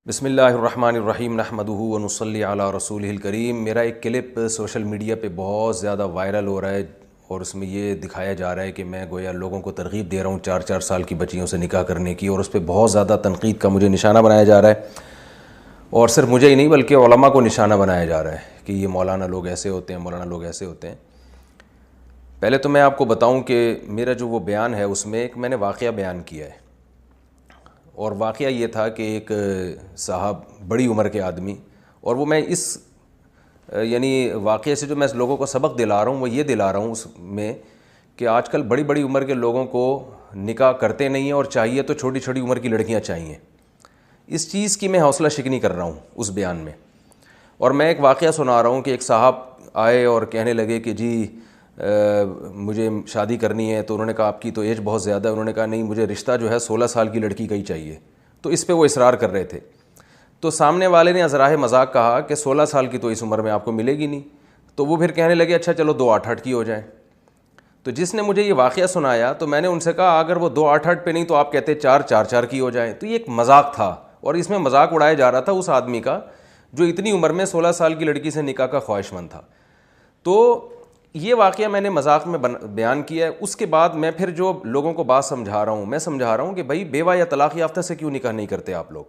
بسم اللہ الرحمن الرحیم نحمدہ ونصلی علی رسولہ الکریم۔ میرا ایک کلپ سوشل میڈیا پہ بہت زیادہ وائرل ہو رہا ہے اور اس میں یہ دکھایا جا رہا ہے کہ میں گویا لوگوں کو ترغیب دے رہا ہوں 4 سال کی بچیوں سے نکاح کرنے کی، اور اس پہ بہت زیادہ تنقید کا مجھے نشانہ بنایا جا رہا ہے، اور صرف مجھے ہی نہیں بلکہ علماء کو نشانہ بنایا جا رہا ہے کہ یہ مولانا لوگ ایسے ہوتے ہیں، مولانا لوگ ایسے ہوتے ہیں۔ پہلے تو میں آپ کو بتاؤں کہ میرا جو وہ بیان ہے اس میں ایک میں نے واقعہ بیان کیا ہے، اور واقعہ یہ تھا کہ ایک صاحب بڑی عمر کے آدمی، اور وہ میں اس واقعے سے جو میں لوگوں کو سبق دلا رہا ہوں وہ یہ دلا رہا ہوں اس میں کہ آج کل بڑی بڑی عمر کے لوگوں کو نکاح کرتے نہیں ہیں، اور چاہیے تو چھوٹی چھوٹی عمر کی لڑکیاں چاہیے۔ اس چیز کی میں حوصلہ شکنی کر رہا ہوں اس بیان میں، اور میں ایک واقعہ سنا رہا ہوں کہ ایک صاحب آئے اور کہنے لگے کہ جی مجھے شادی کرنی ہے، تو انہوں نے کہا آپ کی تو ایج بہت زیادہ ہے، انہوں نے کہا نہیں مجھے رشتہ جو ہے 16 سال کی لڑکی کا ہی چاہیے، تو اس پہ وہ اصرار کر رہے تھے۔ تو سامنے والے نے ازراہ مذاق کہا کہ 16 سال کی تو اس عمر میں آپ کو ملے گی نہیں، تو وہ پھر کہنے لگے اچھا چلو 2 8 کی ہو جائیں۔ تو جس نے مجھے یہ واقعہ سنایا تو میں نے ان سے کہا اگر وہ 2 8 پہ نہیں تو آپ کہتے 4 کی ہو جائیں۔ تو یہ ایک مذاق تھا، اور اس میں مذاق اڑایا جا رہا تھا اس آدمی کا جو اتنی عمر میں 16 سال کی لڑکی سے نکاح کا خواہش مند تھا۔ تو یہ واقعہ میں نے مذاق میں بیان کیا ہے۔ اس کے بعد میں پھر جو لوگوں کو بات سمجھا رہا ہوں، میں سمجھا رہا ہوں کہ بھائی بیوہ یا طلاق یافتہ سے کیوں نکاح نہیں کرتے آپ لوگ،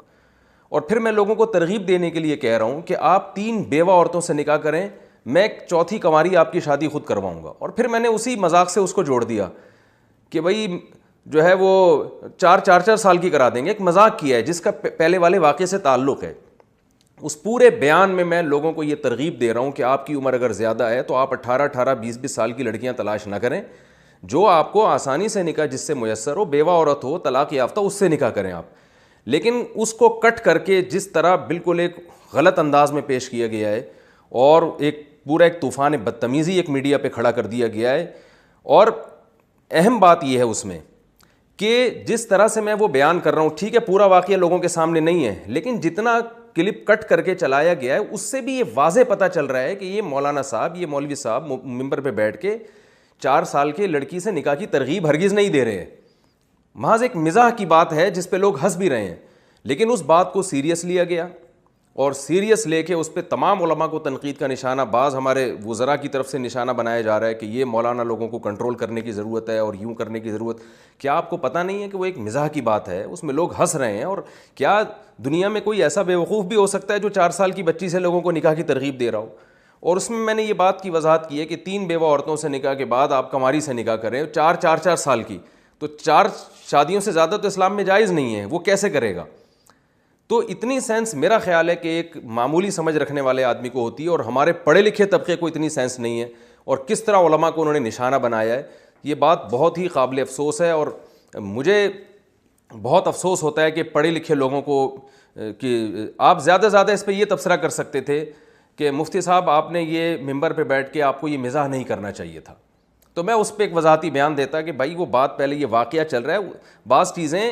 اور پھر میں لوگوں کو ترغیب دینے کے لیے کہہ رہا ہوں کہ آپ 3 بیوہ عورتوں سے نکاح کریں، میں 4تھی کنواری آپ کی شادی خود کرواؤں گا۔ اور پھر میں نے اسی مذاق سے اس کو جوڑ دیا کہ بھائی جو ہے وہ 4 سال کی کرا دیں گے۔ ایک مذاق کیا ہے جس کا پہلے والے واقعے سے تعلق ہے۔ اس پورے بیان میں لوگوں کو یہ ترغیب دے رہا ہوں کہ آپ کی عمر اگر زیادہ ہے تو آپ 18 20 سال کی لڑکیاں تلاش نہ کریں، جو آپ کو آسانی سے نکاح جس سے میسر ہو، بیوہ عورت ہو، طلاق یافتہ، اس سے نکاح کریں آپ۔ لیکن اس کو کٹ کر کے جس طرح بالکل ایک غلط انداز میں پیش کیا گیا ہے، اور ایک طوفان بدتمیزی ایک میڈیا پہ کھڑا کر دیا گیا ہے۔ اور اہم بات یہ ہے اس میں کہ جس طرح سے میں وہ بیان کر رہا ہوں، ٹھیک ہے پورا واقعہ لوگوں کے سامنے نہیں ہے، لیکن جتنا کلپ کٹ کر کے چلایا گیا ہے اس سے بھی یہ واضح پتہ چل رہا ہے کہ یہ مولانا صاحب، یہ مولوی صاحب ممبر پہ بیٹھ کے 4 سال کے لڑکی سے نکاح کی ترغیب ہرگز نہیں دے رہے ہیں۔ محض ایک مزاح کی بات ہے جس پہ لوگ ہنس بھی رہے ہیں، لیکن اس بات کو سیریس لیا گیا، اور سیریس لے کے اس پہ تمام علماء کو تنقید کا نشانہ، بعض ہمارے وزراء کی طرف سے نشانہ بنایا جا رہا ہے کہ یہ مولانا لوگوں کو کنٹرول کرنے کی ضرورت ہے اور یوں کرنے کی ضرورت۔ کیا آپ کو پتہ نہیں ہے کہ وہ ایک مزاح کی بات ہے، اس میں لوگ ہنس رہے ہیں؟ اور کیا دنیا میں کوئی ایسا بیوقوف بھی ہو سکتا ہے جو 4 سال کی بچی سے لوگوں کو نکاح کی ترغیب دے رہا ہو؟ اور اس میں نے یہ بات کی وضاحت کی ہے کہ 3 بیوہ عورتوں سے نکاح کے بعد آپ کنواری سے نکاح کریں، 4 سال کی، تو 4 شادیوں سے زیادہ تو اسلام میں جائز نہیں ہے، وہ کیسے کرے گا؟ تو اتنی سینس میرا خیال ہے کہ ایک معمولی سمجھ رکھنے والے آدمی کو ہوتی ہے، اور ہمارے پڑھے لکھے طبقے کو اتنی سینس نہیں ہے، اور کس طرح علماء کو انہوں نے نشانہ بنایا ہے۔ یہ بات بہت ہی قابل افسوس ہے، اور مجھے بہت افسوس ہوتا ہے کہ پڑھے لکھے لوگوں کو، کہ آپ زیادہ زیادہ اس پہ یہ تبصرہ کر سکتے تھے کہ مفتی صاحب آپ نے یہ ممبر پہ بیٹھ کے آپ کو یہ مزاح نہیں کرنا چاہیے تھا، تو میں اس پہ ایک وضاحتی بیان دیتا کہ بھائی وہ بات پہلے یہ واقعہ چل رہا ہے، بعض چیزیں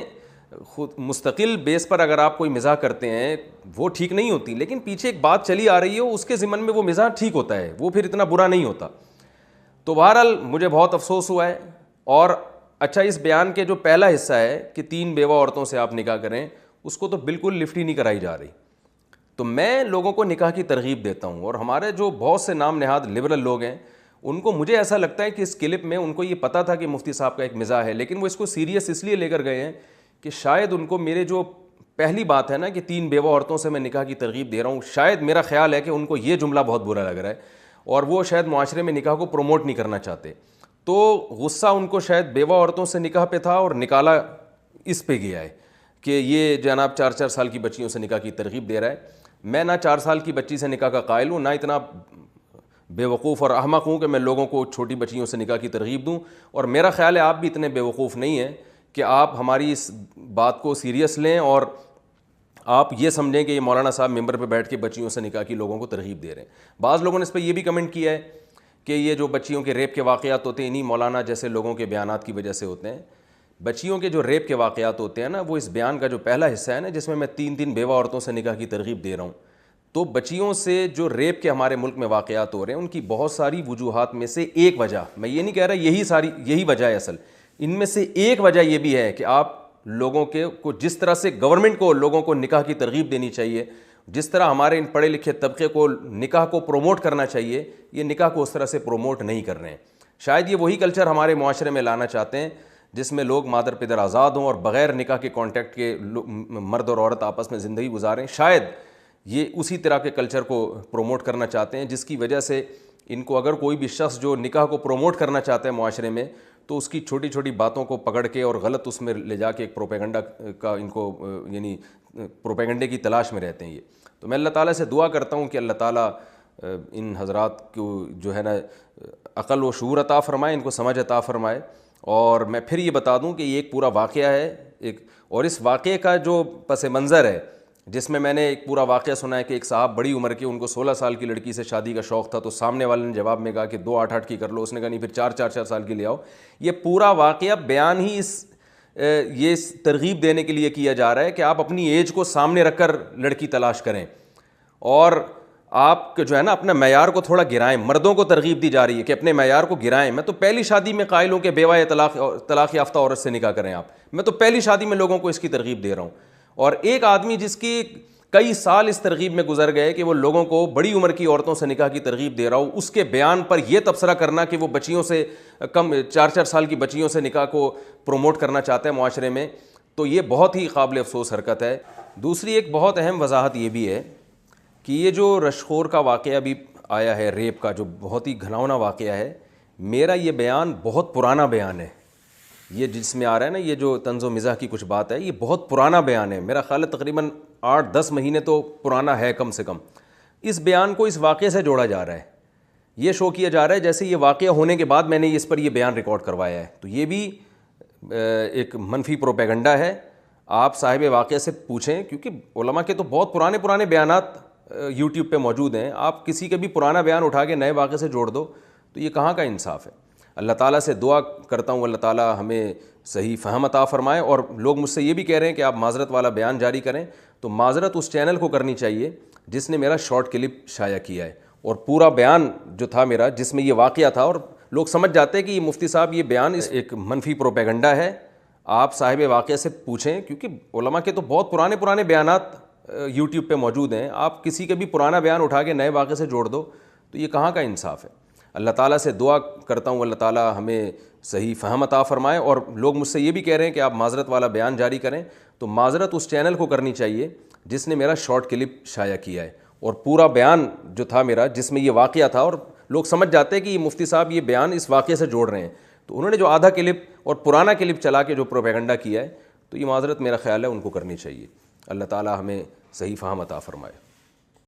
خود مستقل بیس پر اگر آپ کوئی مزاح کرتے ہیں وہ ٹھیک نہیں ہوتی، لیکن پیچھے ایک بات چلی آ رہی ہے اس کے ضمن میں وہ مزاح ٹھیک ہوتا ہے، وہ پھر اتنا برا نہیں ہوتا۔ تو بہرحال مجھے بہت افسوس ہوا ہے۔ اور اچھا، اس بیان کے جو پہلا حصہ ہے کہ 3 بیوہ عورتوں سے آپ نکاح کریں، اس کو تو بالکل لفٹ ہی نہیں کرائی جا رہی۔ تو میں لوگوں کو نکاح کی ترغیب دیتا ہوں، اور ہمارے جو بہت سے نام نہاد لبرل لوگ ہیں ان کو، مجھے ایسا لگتا ہے کہ اس کلپ میں ان کو یہ پتہ تھا کہ مفتی صاحب کا ایک مزاح ہے، لیکن وہ اس کو سیریس اس لیے لے کر گئے ہیں کہ شاید ان کو میرے جو پہلی بات ہے نا کہ 3 بیوہ عورتوں سے میں نکاح کی ترغیب دے رہا ہوں، شاید میرا خیال ہے کہ ان کو یہ جملہ بہت برا لگ رہا ہے، اور وہ شاید معاشرے میں نکاح کو پروموٹ نہیں کرنا چاہتے، تو غصہ ان کو شاید بیوہ عورتوں سے نکاح پہ تھا، اور نکالا اس پہ گیا ہے کہ یہ جناب 4 سال کی بچیوں سے نکاح کی ترغیب دے رہا ہے۔ میں نہ 4 سال کی بچی سے نکاح کا قائل ہوں، نہ اتنا بیوقوف اور احمق ہوں کہ میں لوگوں کو چھوٹی بچیوں سے نکاح کی ترغیب دوں، اور میرا خیال ہے آپ بھی اتنے بیوقوف نہیں ہیں کہ آپ ہماری اس بات کو سیریس لیں اور آپ یہ سمجھیں کہ یہ مولانا صاحب ممبر پہ بیٹھ کے بچیوں سے نکاح کی لوگوں کو ترغیب دے رہے ہیں۔ بعض لوگوں نے اس پہ یہ بھی کمنٹ کیا ہے کہ یہ جو بچیوں کے ریپ کے واقعات ہوتے ہیں انہی مولانا جیسے لوگوں کے بیانات کی وجہ سے ہوتے ہیں۔ بچیوں کے جو ریپ کے واقعات ہوتے ہیں نا، وہ اس بیان کا جو پہلا حصہ ہے نا جس میں میں 3 بیوہ عورتوں سے نکاح کی ترغیب دے رہا ہوں، تو بچیوں سے جو ریپ کے ہمارے ملک میں واقعات ہو رہے ہیں ان کی بہت ساری وجوہات میں سے ایک وجہ، میں یہ نہیں کہہ رہا یہی وجہ ہے اصل، ان میں سے ایک وجہ یہ بھی ہے کہ آپ لوگوں کے کو جس طرح سے گورنمنٹ کو لوگوں کو نکاح کی ترغیب دینی چاہیے, جس طرح ہمارے ان پڑھے لکھے طبقے کو نکاح کو پروموٹ کرنا چاہیے, یہ نکاح کو اس طرح سے پروموٹ نہیں کر رہے ہیں. شاید یہ وہی کلچر ہمارے معاشرے میں لانا چاہتے ہیں جس میں لوگ مادر پدر آزاد ہوں اور بغیر نکاح کے کانٹیکٹ کے مرد اور عورت آپس میں زندگی گزاریں. شاید یہ اسی طرح کے کلچر کو پروموٹ کرنا چاہتے ہیں, جس کی وجہ سے ان کو اگر کوئی بھی شخص جو نکاح کو پروموٹ کرنا چاہتا ہے معاشرے میں, تو اس کی چھوٹی چھوٹی باتوں کو پکڑ کے اور غلط اس میں لے جا کے ایک پروپیگنڈا کا ان کو یعنی پروپیگنڈے کی تلاش میں رہتے ہیں. یہ تو میں اللہ تعالیٰ سے دعا کرتا ہوں کہ اللہ تعالیٰ ان حضرات کو جو ہے نا عقل و شعور عطا فرمائے, ان کو سمجھ عطا فرمائے. اور میں پھر یہ بتا دوں کہ یہ ایک پورا واقعہ ہے اور اس واقعے کا جو پس منظر ہے, جس میں نے ایک پورا واقعہ سنا ہے کہ ایک صاحب بڑی عمر کے, ان کو 16 سال کی لڑکی سے شادی کا شوق تھا, تو سامنے والے نے جواب میں کہا کہ 2 8 8 کی کر لو. اس نے کہا نہیں, پھر 4 سال کی لے آؤ. یہ پورا واقعہ بیان ہی یہ ترغیب دینے کے لیے کیا جا رہا ہے کہ آپ اپنی ایج کو سامنے رکھ کر لڑکی تلاش کریں, اور آپ جو ہے نا اپنا معیار کو تھوڑا گرائیں. مردوں کو ترغیب دی جا رہی ہے کہ اپنے معیار کو گرائیں. میں تو پہلی شادی میں قائل ہوں کہ بیوہ یا طلاق یافتہ عورت سے نکاح کریں آپ. میں تو پہلی شادی میں لوگوں کو اس کی ترغیب دے رہا ہوں. اور ایک آدمی جس کی کئی سال اس ترغیب میں گزر گئے کہ وہ لوگوں کو بڑی عمر کی عورتوں سے نکاح کی ترغیب دے رہا ہوں, اس کے بیان پر یہ تبصرہ کرنا کہ وہ بچیوں سے کم 4 سال کی بچیوں سے نکاح کو پروموٹ کرنا چاہتا ہے معاشرے میں, تو یہ بہت ہی قابل افسوس حرکت ہے. دوسری ایک بہت اہم وضاحت یہ بھی ہے کہ یہ جو رشخور کا واقعہ بھی آیا ہے, ریپ کا, جو بہت ہی گھناؤنا واقعہ ہے, میرا یہ بیان بہت پرانا بیان ہے. یہ جس میں آ رہا ہے نا یہ جو طنز و مزاح کی کچھ بات ہے, یہ بہت پرانا بیان ہے. میرا خیال ہے تقریباً 8-10 مہینے تو پرانا ہے کم سے کم. اس بیان کو اس واقعے سے جوڑا جا رہا ہے. یہ شو کیا جا رہا ہے جیسے یہ واقعہ ہونے کے بعد میں نے اس پر یہ بیان ریکارڈ کروایا ہے. تو یہ بھی ایک منفی پروپیگنڈا ہے. آپ صاحب واقعہ سے پوچھیں, کیونکہ علماء کے تو بہت پرانے بیانات یوٹیوب پہ موجود ہیں. آپ کسی کا بھی پرانا بیان اٹھا کے نئے واقعے سے جوڑ دو, تو یہ کہاں کا انصاف ہے. اللہ تعالیٰ سے دعا کرتا ہوں اللہ تعالیٰ ہمیں صحیح فہم عطا فرمائے. اور لوگ مجھ سے یہ بھی کہہ رہے ہیں کہ آپ معذرت والا بیان جاری کریں, تو معذرت اس چینل کو کرنی چاہیے جس نے میرا شارٹ کلپ شائع کیا ہے. اور پورا بیان جو تھا میرا, جس میں یہ واقعہ تھا, اور لوگ سمجھ جاتے ہیں کہ یہ مفتی صاحب یہ بیان ایک منفی پروپیگنڈا ہے. آپ صاحب واقعہ سے پوچھیں, کیونکہ علماء کے تو بہت پرانے بیانات یوٹیوب پہ موجود ہیں. آپ کسی کا بھی پرانا بیان اٹھا کے نئے واقعے سے جوڑ دو, تو یہ کہاں کا انصاف ہے. اللہ تعالیٰ سے دعا کرتا ہوں اللہ تعالیٰ ہمیں صحیح فہم عطا فرمائے. اور لوگ مجھ سے یہ بھی کہہ رہے ہیں کہ آپ معذرت والا بیان جاری کریں, تو معذرت اس چینل کو کرنی چاہیے جس نے میرا شارٹ کلپ شائع کیا ہے. اور پورا بیان جو تھا میرا, جس میں یہ واقعہ تھا, اور لوگ سمجھ جاتے ہیں کہ یہ مفتی صاحب یہ بیان اس واقعے سے جوڑ رہے ہیں, تو انہوں نے جو آدھا کلپ اور پرانا کلپ چلا کے جو پروپیگنڈا کیا ہے, تو یہ معذرت میرا خیال ہے ان کو کرنی چاہیے. اللہ تعالیٰ ہمیں صحیح فہم عطا فرمائے.